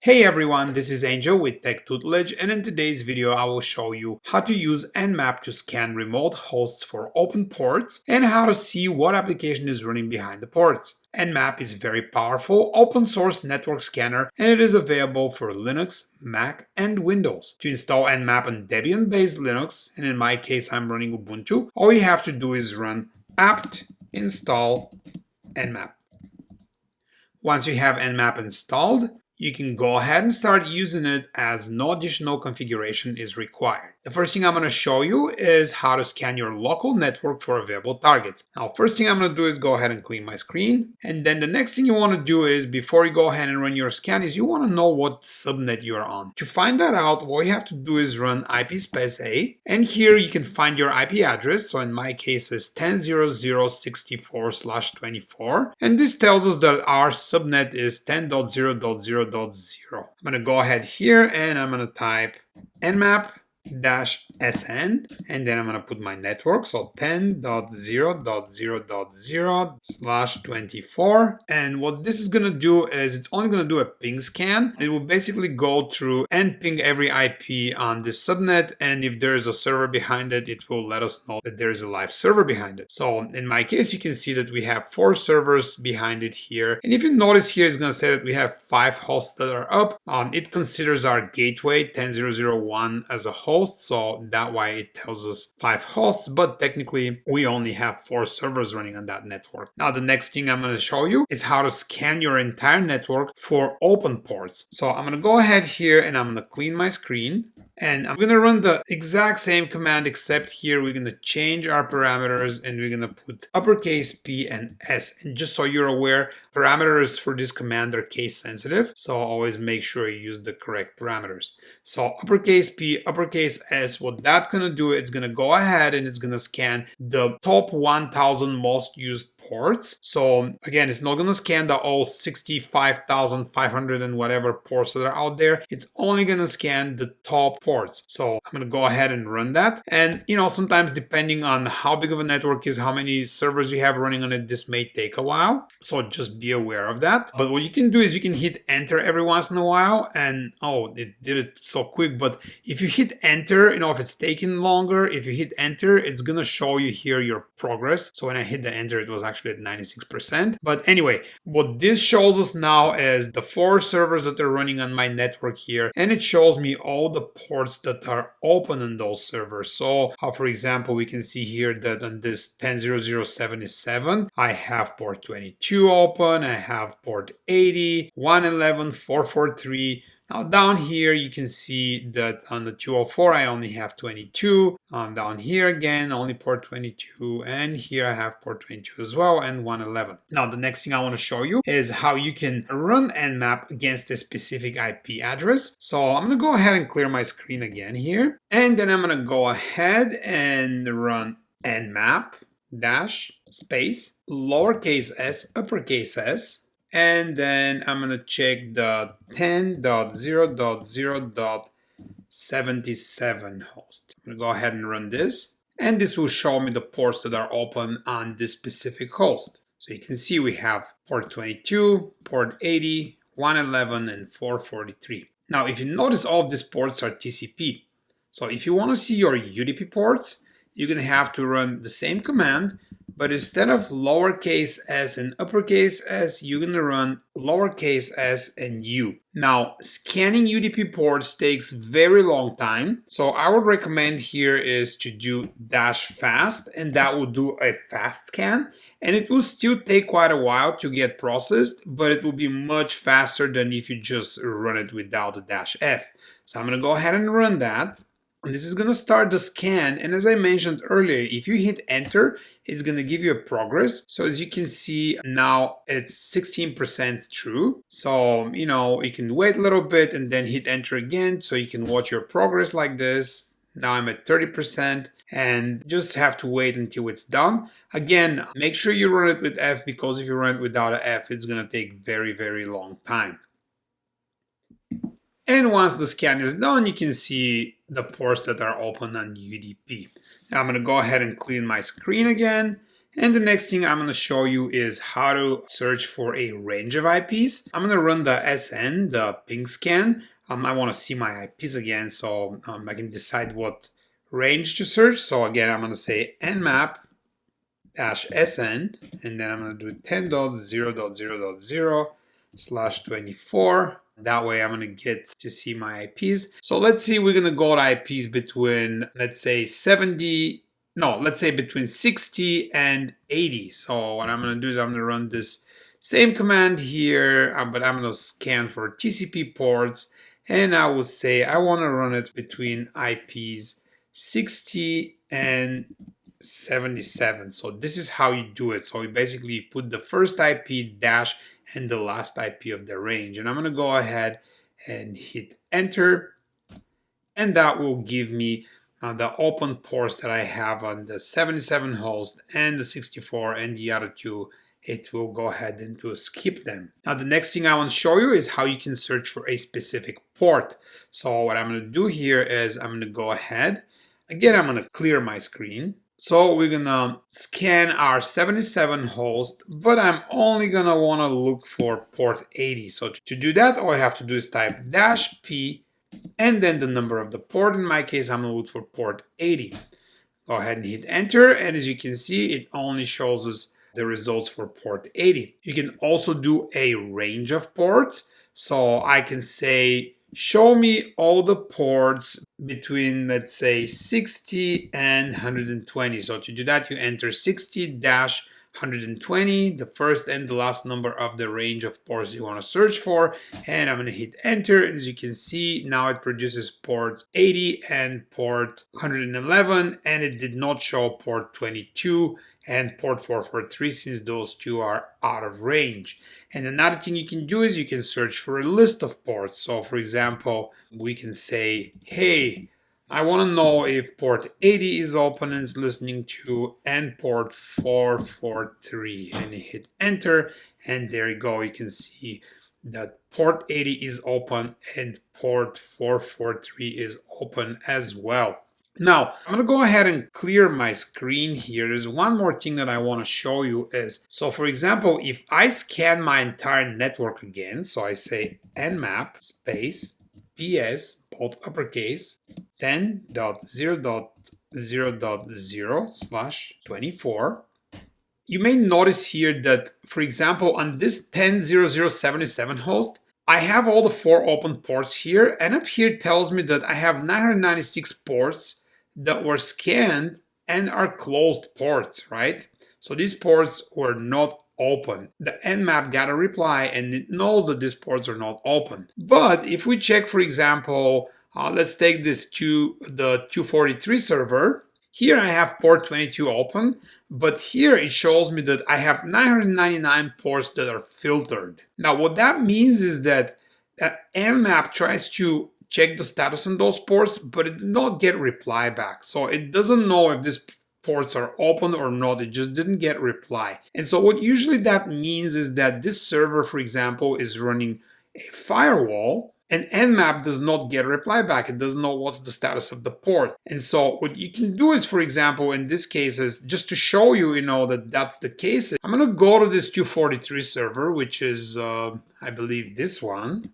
Hey everyone, this is Angel with Tech Tutelage, and in today's video I will show you how to use nmap to scan remote hosts for open ports and how to see what application is running behind the ports. Nmap is a very powerful open source network scanner and it is available for Linux, Mac, and Windows. To install nmap on Debian-based Linux, and in my case I'm running Ubuntu, all you have to do is run apt install nmap. Once you have nmap installed, you can go ahead and start using it as no additional configuration is required. The first thing I'm going to show you is how to scan your local network for available targets. Now, first thing I'm going to do is go ahead and clean my screen. And then the next thing you want to do is, before you go ahead and run your scan, is you want to know what subnet you're on. To find that out, what you have to do is run IP space A. And here you can find your IP address. So in my case, it's 10.0.0.64/24. And this tells us that our subnet is 10.0.0.0. I'm going to go ahead here and I'm going to type nmap -sn, and then I'm going to put my network, so 10.0.0.0/24. and what this is going to do is it's only going to do a ping scan. It will basically go through and ping every IP on this subnet, and if there is a server behind it, it will let us know that there is a live server behind it. So in my case, you can see that we have 4 servers behind it here, and if you notice here, it's going to say that we have 5 hosts that are up. It considers our gateway 10.0.0.1 as a host, so that why it tells us 5 hosts, but technically we only have 4 servers running on that network. Now the next thing I'm going to show you is how to scan your entire network for open ports. So I'm going to go ahead here and I'm going to clean my screen, and I'm going to run the exact same command, except here we're going to change our parameters and we're going to put uppercase P and S. And just so you're aware, parameters for this command are case sensitive, so always make sure you use the correct parameters. So uppercase P, uppercase S, what that's going to do, it's going to go ahead and it's going to scan the top 1000 most used ports. So again, it's not going to scan the all 65,500 and whatever ports that are out there. It's only going to scan the top ports. So I'm going to go ahead and run that. And sometimes depending on how big of a network is, how many servers you have running on it, this may take a while. So just be aware of that. But what you can do is you can hit enter every once in a while, and it did it so quick. But if you hit enter, if it's taking longer, if you hit enter, it's going to show you here your progress. So when I hit the enter, it was actually at 96%. But anyway, what this shows us now is the 4 servers that are running on my network here, and it shows me all the ports that are open on those servers. So for example, we can see here that on this 10.0.0.77, I have port 22 open, I have port 80, 111, 443. Now down here you can see that on the 204 I only have 22. Down here again only port 22, and here I have port 22 as well, and 111. Now the next thing I want to show you is how you can run nmap against a specific IP address. So I'm going to go ahead and clear my screen again here, and then I'm going to go ahead and run nmap -space lowercase s uppercase s. And then I'm going to check the 10.0.0.77 host. I'm going to go ahead and run this. And this will show me the ports that are open on this specific host. So you can see we have port 22, port 80, 111, and 443. Now, if you notice, all of these ports are TCP. So if you want to see your UDP ports, you're going to have to run the same command, but instead of lowercase s and uppercase s, you're going to run lowercase s and u. Now, scanning UDP ports takes very long time, so I would recommend here is to do -fast, and that will do a fast scan, and it will still take quite a while to get processed, but it will be much faster than if you just run it without the -f. So I'm going to go ahead and run that. And this is going to start the scan, and as I mentioned earlier, if you hit enter, it's going to give you a progress. So as you can see now, it's 16% true. So you can wait a little bit and then hit enter again, so you can watch your progress like this. Now I'm at 30%, and just have to wait until it's done. Again, make sure you run it with F, because if you run it without an F, it's going to take very, very long time. And once the scan is done, you can see the ports that are open on UDP. Now I'm going to go ahead and clean my screen again. And the next thing I'm going to show you is how to search for a range of IPs. I'm going to run the SN, the ping scan. I want to see my IPs again, so I can decide what range to search. So again, I'm going to say nmap -sn, and then I'm going to do 10.0.0.0/24. That way I'm going to get to see my IPs. So let's see, we're going to go to IPs between, let's say 70, no, let's say between 60 and 80. So what I'm going to do is I'm going to run this same command here, but I'm going to scan for TCP ports, and I will say I want to run it between IPs 60 and 77. So this is how you do it. So you basically put the first IP dash and the last IP of the range. And I'm going to go ahead and hit enter. And that will give me the open ports that I have on the 77 host and the 64 and the other two. It will go ahead and to skip them. Now the next thing I want to show you is how you can search for a specific port. So what I'm going to do here is I'm going to go ahead. Again, I'm going to clear my screen. So we're gonna scan our 77 host, but I'm only gonna wanna look for port 80. So to do that, all I have to do is type -p and then the number of the port. In my case, I'm gonna look for port 80. Go ahead and hit enter, and as you can see, it only shows us the results for port 80. You can also do a range of ports. So I can say, show me all the ports between, let's say, 60 and 120. So to do that, you enter 60-120, the first and the last number of the range of ports you want to search for. And I'm going to hit enter. And as you can see, now it produces port 80 and port 111, and it did not show port 22 and port 443 since those two are out of range. And another thing you can do is you can search for a list of ports. So for example, we can say, hey, I want to know if port 80 is open and is listening to and port 443, and you hit enter, and there you go. You can see that port 80 is open and port 443 is open as well. Now, I'm going to go ahead and clear my screen here. There's one more thing that I want to show you is, so for example, if I scan my entire network again, so I say nmap space ps, both uppercase, 10.0.0.0/24, you may notice here that, for example, on this 10.0.0.77 host, I have all the 4 open ports here, and up here it tells me that I have 996 ports that were scanned and are closed ports, right? So these ports were not open. The nmap got a reply and it knows that these ports are not open. But if we check, for example, let's take this to the 243 server. Here I have port 22 open, but here it shows me that I have 999 ports that are filtered. Now what that means is that nmap tries to check the status on those ports, but it did not get reply back. So it doesn't know if these ports are open or not. It just didn't get reply. And so what usually that means is that this server, for example, is running a firewall, and nmap does not get a reply back. It doesn't know what's the status of the port. And so what you can do is, for example, in this case, is just to show you, that that's the case. I'm going to go to this 243 server, which is, I believe, this one.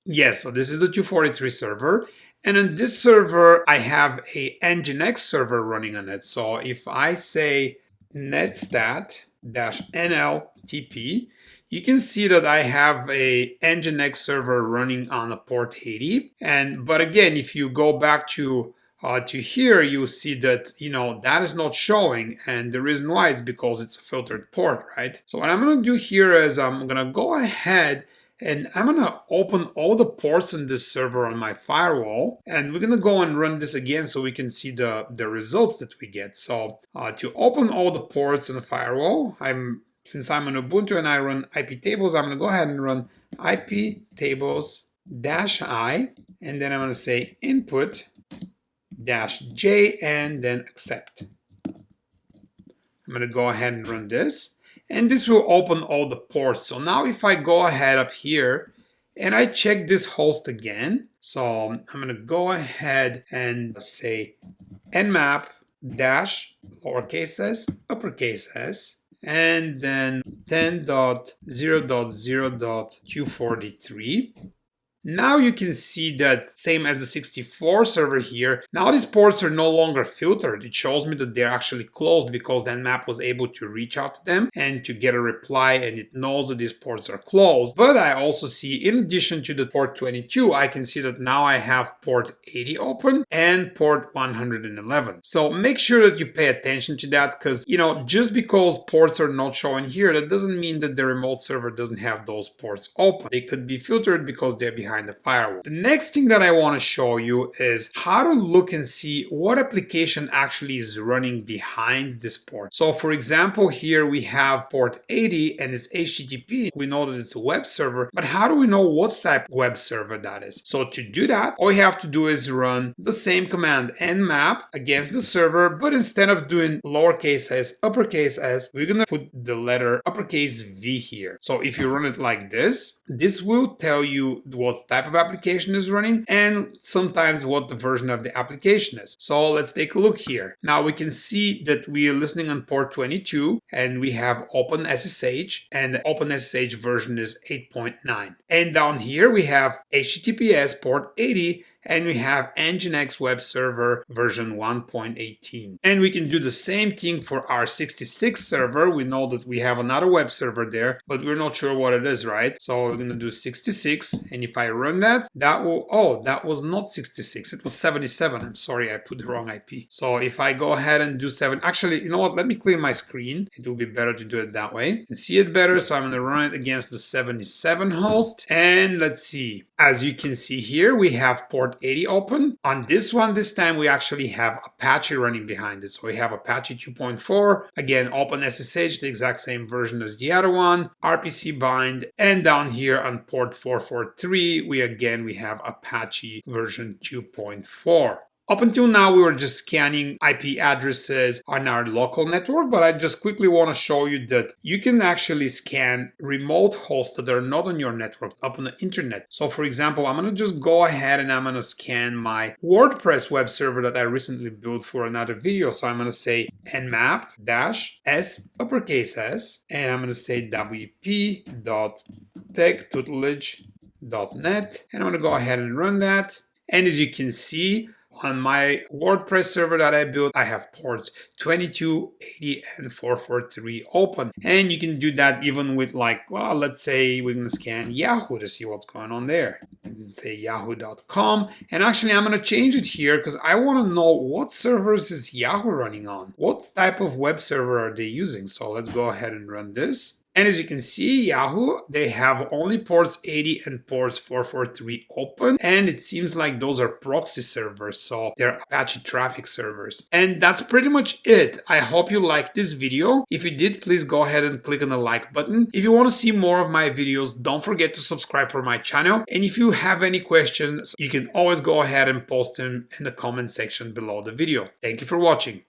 Yes, so this is the 243 server. And on this server, I have a Nginx server running on it. So if I say netstat-nltp, you can see that I have a Nginx server running on a port 80. But again, if you go back to here, you see that, that is not showing. And the reason why is because it's a filtered port, right? So what I'm going to do here is I'm going to go ahead and I'm going to open all the ports in this server on my firewall. And we're going to go and run this again so we can see the results that we get. So to open all the ports in the firewall, since I'm on Ubuntu and I run IP tables, I'm going to go ahead and run IP tables-i, and then I'm going to say input-j and then accept. I'm going to go ahead and run this, and this will open all the ports. So now if I go ahead up here and I check this host again, so I'm going to go ahead and say nmap dash lowercase s, uppercase s, and then 10.0.0.243. Now you can see that same as the 64 server here, now these ports are no longer filtered. It shows me that they're actually closed because the nmap was able to reach out to them and to get a reply, and it knows that these ports are closed. But I also see, in addition to the port 22, I can see that now I have port 80 open and port 111. So make sure that you pay attention to that, because just because ports are not showing here, that doesn't mean that the remote server doesn't have those ports open. They could be filtered because they're behind the firewall. The next thing that I want to show you is how to look and see what application actually is running behind this port. So for example, here we have port 80 and it's HTTP. We know that it's a web server, but how do we know what type of web server that is? So to do that, all you have to do is run the same command, nmap, against the server, but instead of doing lowercase s, uppercase s, we're gonna put the letter uppercase V here. So if you run it like this will tell you what type of application is running and sometimes what the version of the application is. So let's take a look here. Now we can see that we are listening on port 22 and we have OpenSSH, and the OpenSSH version is 8.9. And down here we have HTTPS port 80 and we have Nginx web server version 1.18. And we can do the same thing for our 66 server. We know that we have another web server there, but we're not sure what it is, right? So we're gonna do 66, and if I run that, that was not 66, it was 77. I'm sorry, I put the wrong IP. So if I go ahead and do 7, actually, you know what? Let me clear my screen. It will be better to do it that way. You can see it better, so I'm gonna run it against the 77 host, and let's see. As you can see here, we have port 80 open. On this one, this time we actually have Apache running behind it. So we have Apache 2.4, again, OpenSSH, the exact same version as the other one, RPC bind, and down here on port 443, we have Apache version 2.4. Up until now, we were just scanning IP addresses on our local network, but I just quickly want to show you that you can actually scan remote hosts that are not on your network up on the internet. So for example, I'm going to just go ahead and I'm going to scan my WordPress web server that I recently built for another video. So I'm going to say nmap-s uppercase s, and I'm going to say wp.techtutelage.net, and I'm going to go ahead and run that. And as you can see, on my WordPress server that I built, I have ports 22, 80, and 443 open. And you can do that even with, like, well, let's say we're going to scan Yahoo to see what's going on there. You can say yahoo.com. And actually, I'm going to change it here because I want to know what servers is Yahoo running on. What type of web server are they using? So let's go ahead and run this. And as you can see, Yahoo, they have only ports 80 and ports 443 open. And it seems like those are proxy servers, so they're Apache traffic servers. And that's pretty much it. I hope you liked this video. If you did, please go ahead and click on the like button. If you want to see more of my videos, don't forget to subscribe for my channel. And if you have any questions, you can always go ahead and post them in the comment section below the video. Thank you for watching.